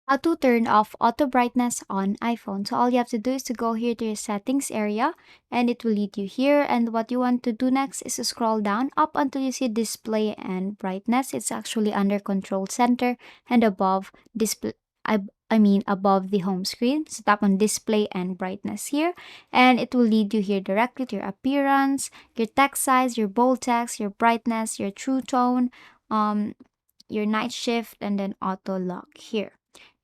How to turn off auto brightness on iPhone. So all you have to do is to go here to your settings area and it will lead you here. And what you want to do next is to scroll down up until you see display and brightness. It's actually under control center and above display. Above the home screen. So tap on display and brightness here, and it will lead you here directly to your appearance, your text size, your bold text, your brightness, your true tone, um, your night shift, and then auto lock here.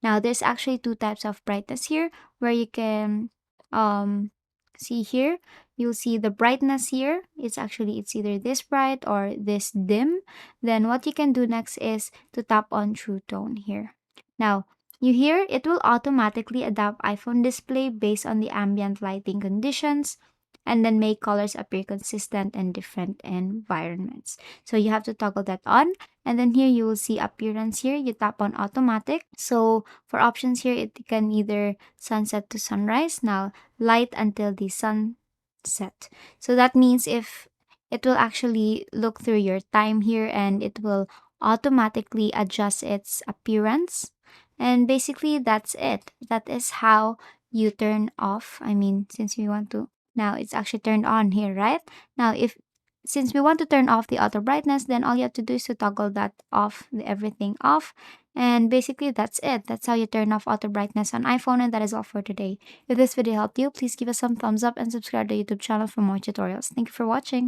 Now, there's actually two types of brightness here where you can um see here. You'll see the brightness here. It's either this bright or this dim. Then what you can do next is to tap on True Tone here. Now, you hear it will automatically adapt iPhone display based on the ambient lighting conditions and then make colors appear consistent in different environments. So you have to toggle that on, and then here you will see appearance here. You tap on automatic. So for options here, it can either sunset to sunrise. Now light until the sunset. So that means if it will actually look through your time here and it will automatically adjust its appearance. And basically that's it. That is how you turn off. Since we want to, now it's actually turned on here, right? Now if since we want to turn off the auto brightness, then all you have to do is to toggle that off, everything off. And basically that's it. That's how you turn off auto brightness on iPhone, and that is all for today. If this video helped you, please give us some thumbs up and subscribe to the YouTube channel for more tutorials. Thank you for watching.